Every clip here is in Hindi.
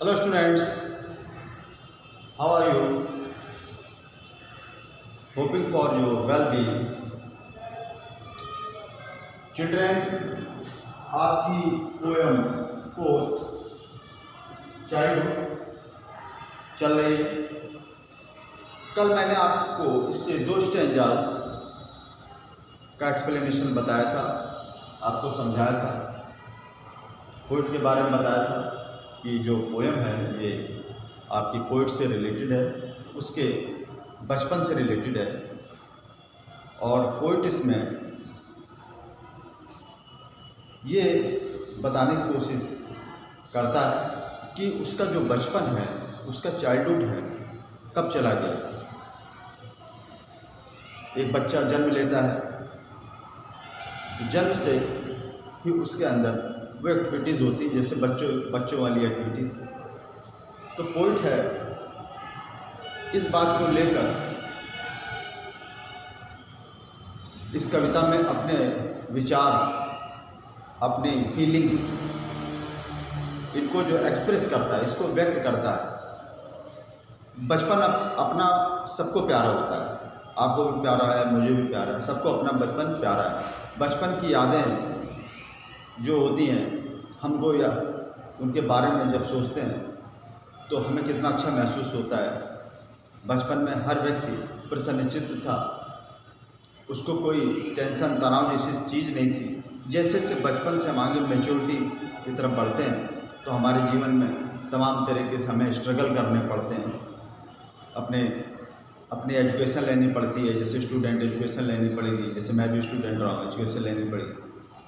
Hello students, how are you? Hoping for your well-being. Children, आपकी पोयम फोर्थ चाइल्डहुड चल रही है। कल मैंने आपको इसके 2 स्टेंजास का एक्सप्लेनेशन बताया था, आपको समझाया था, पोइट के बारे में बताया था कि जो पोयम है ये आपकी पोइट से रिलेटेड है, उसके बचपन से रिलेटेड है। और पोइट इसमें ये बताने की कोशिश करता है कि उसका जो बचपन है, उसका चाइल्डहुड है, कब चला गया। एक बच्चा जन्म लेता है, जन्म से ही उसके अंदर वो एक्टिविटीज़ होती है जैसे बच्चों वाली एक्टिविटीज़। तो पोइट है इस बात को लेकर इस कविता में अपने विचार, अपनी फीलिंग्स, इनको जो एक्सप्रेस करता है, इसको व्यक्त करता है। बचपन अपना सबको प्यारा होता है, आपको भी प्यारा है, मुझे भी प्यारा है, सबको अपना बचपन प्यारा है। बचपन की यादें जो होती हैं हमको, या उनके बारे में जब सोचते हैं तो हमें कितना अच्छा महसूस होता है। बचपन में हर व्यक्ति प्रसन्नचित्त था, उसको कोई टेंशन तनाव जैसी चीज़ नहीं थी। जैसे जैसे बचपन से हम आगे मैच्योरिटी की तरफ बढ़ते हैं तो हमारे जीवन में तमाम तरीके से हमें स्ट्रगल करने पड़ते हैं, अपनी एजुकेशन लेनी पड़ती है। जैसे स्टूडेंट एजुकेशन लेनी पड़ेगी, जैसे मैं भी स्टूडेंट रहा हूँ, एजुकेशन लेनी पड़ेगी।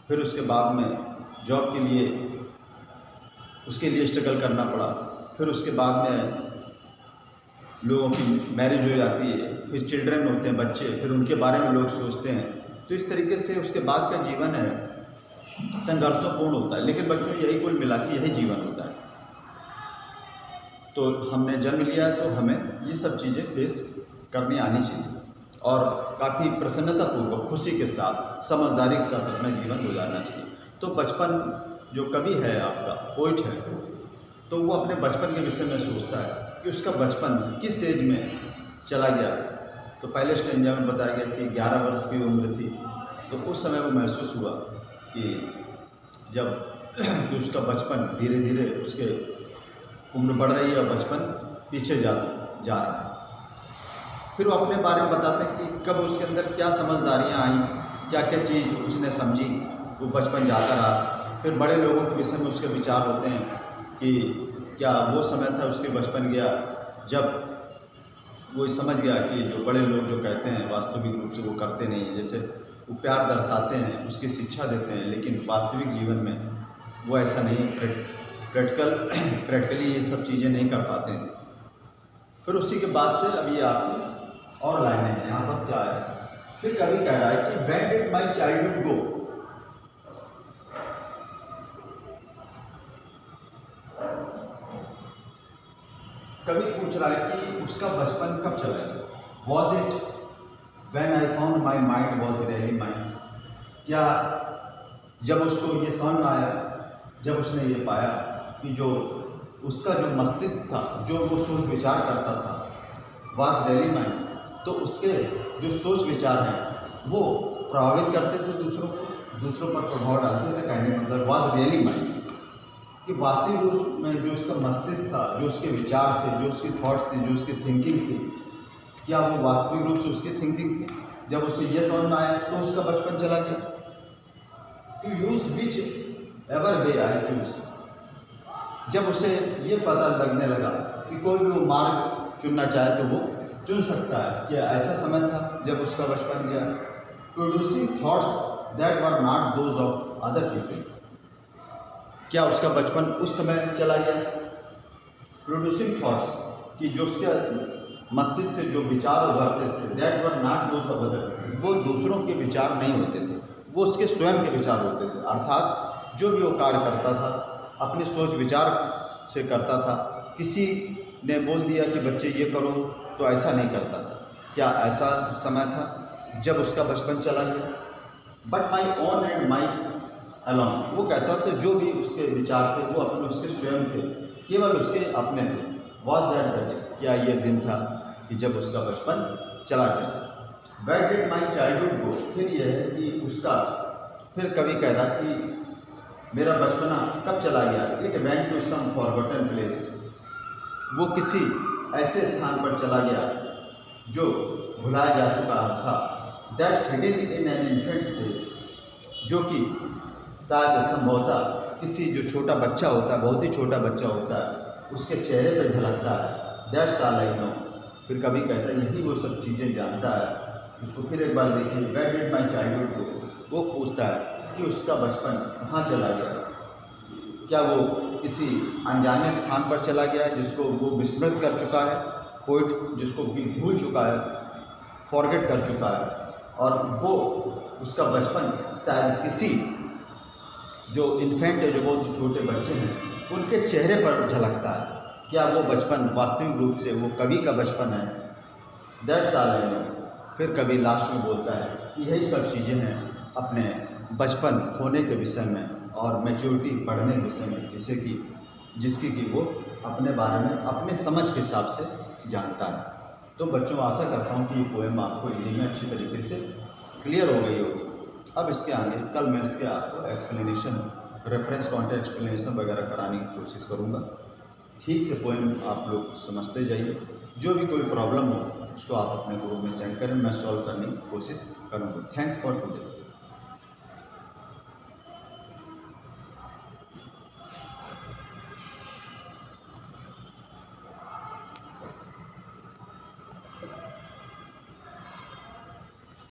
फिर उसके बाद में जॉब के लिए, उसके लिए स्ट्रगल करना पड़ा। फिर उसके बाद में लोगों की मैरिज हो जाती है, फिर चिल्ड्रन होते हैं, बच्चे, फिर उनके बारे में लोग सोचते हैं। तो इस तरीके से उसके बाद का जीवन है संघर्षपूर्ण होता है, लेकिन बच्चों यही कुल मिला के यही जीवन होता है। तो हमने जन्म लिया है तो हमें ये सब चीज़ें फेस करनी आनी चाहिए और काफ़ी प्रसन्नतापूर्वक, खुशी के साथ, समझदारी के साथ अपना जीवन गुजारना चाहिए। तो बचपन जो कवि है, आपका पोइट है, तो वो अपने बचपन के विषय में सोचता है कि उसका बचपन किस एज में चला गया। तो पहले स्टेंजा में बताया गया कि 11 वर्ष की उम्र थी, तो उस समय वो महसूस हुआ कि जब कि उसका बचपन धीरे धीरे, उसके उम्र बढ़ रही है और बचपन पीछे जा रहा है। फिर वो अपने बारे में बताते हैं कि कब उसके अंदर क्या समझदारियाँ आई, क्या क्या चीज़ उसने समझी, वो बचपन जाता रहा। फिर बड़े लोगों के विषय में उसके विचार होते हैं कि क्या वो समय था उसके बचपन गया जब वो समझ गया कि जो बड़े लोग जो कहते हैं वास्तविक रूप से वो करते नहीं हैं। जैसे वो प्यार दर्शाते हैं, उसकी शिक्षा देते हैं, लेकिन वास्तविक जीवन में वो ऐसा नहीं, प्रैक्टिकली ये सब चीज़ें नहीं कर पाते हैं। फिर उसी के बाद से अभी आपकी और लाइनें हैं। यहाँ पर क्या है, फिर कवि कह रहा है कि व्हेन डिड माय चाइल्डहुड गो। कवि पूछ रहा है कि उसका बचपन कब चला गया। Was it when I found my mind was really mind. क्या जब उसको ये समझ में आया, जब उसने ये पाया कि जो उसका जो मस्तिष्क था, जो वो सोच विचार करता था, वॉज रियली माइंड, तो उसके जो सोच विचार हैं वो प्रभावित करते थे दूसरों को, दूसरों पर प्रभाव डालते थे। कहने मतलब वॉज रियली माइंड कि वास्तविक रूप में जो उसका मस्तिष्क था, जो उसके विचार थे, जो उसकी थॉट्स थी, जो उसकी थिंकिंग थी, क्या वो वास्तविक रूप से उसकी थिंकिंग थी। जब उसे ये समझ में आया तो उसका बचपन चला गया। To use whichever way I choose. जब उसे ये पता लगने लगा कि कोई भी वो मार्ग चुनना चाहे तो वो चुन सकता है, क्या ऐसा समय था जब उसका बचपन गया। Producing thoughts that were not those of other people. क्या उसका बचपन उस समय चला गया। प्रोड्यूसिंग थॉट्स कि जो उसके मस्तिष्क से जो विचार उभरते थे, that were not those of other, वो दूसरों के विचार नहीं होते थे, वो उसके स्वयं के विचार होते थे। अर्थात जो भी वो कार्य करता था अपने सोच विचार से करता था। किसी ने बोल दिया कि बच्चे ये करो तो ऐसा नहीं करता था। क्या ऐसा समय था जब उसका बचपन चला गया। But my own and my alone, वो कहता था जो भी उसके विचार थे वो अपने उसके स्वयं थे, केवल उसके अपने थे। वॉज दैट द डे, क्या ये दिन था कि जब उसका बचपन चला गया। Where did my childhood go, फिर यह है कि उसका, फिर कवि कह रहा कि मेरा बचपना कब चला गया। It went to some forgotten place, वो किसी ऐसे स्थान पर चला गया जो भुलाया जा चुका था। That's hidden in an infants face, जो कि शायद संभवतः किसी जो छोटा बच्चा होता है, बहुत ही छोटा बच्चा होता है, उसके चेहरे पर झलकता है। दैट्स ऑल आई नो, फिर कभी कहता है यही वो सब चीज़ें जानता है। उसको फिर एक बार देखिए, where did my childhood go, वो पूछता है कि उसका बचपन कहाँ चला गया। क्या वो किसी अनजाने स्थान पर चला गया है जिसको वो विस्मृत कर चुका है, पोइट जिसको भी भूल चुका है, फॉरगेट कर चुका है, और वो उसका बचपन शायद किसी जो इन्फेंट है, जो बहुत छोटे बच्चे हैं, उनके चेहरे पर झलकता है। क्या वो बचपन वास्तविक रूप से वो कवि का बचपन है। दैट्स ऑल आई नो, फिर कवि लास्ट में बोलता है कि यही सब चीज़ें हैं अपने बचपन खोने के विषय में और मैच्योरिटी बढ़ने के विषय में, जिसकी कि वो अपने बारे में अपने समझ के हिसाब से जानता है। तो बच्चों, आशा करता हूँ कि ये पोएम आपको हिंदी में अच्छी तरीके से क्लियर हो गई होगी। अब इसके आगे कल मैं इसके आपको एक्सप्लेनेशन, रेफरेंस कॉन्टेंट एक्सप्लेनेशन वगैरह कराने की कोशिश करूँगा। ठीक से पोएम आप लोग समझते जाइए। जो भी कोई प्रॉब्लम हो उसको आप अपने ग्रुप में सेंड करें, मैं सॉल्व करने की कोशिश करूँगा। Thanks for today.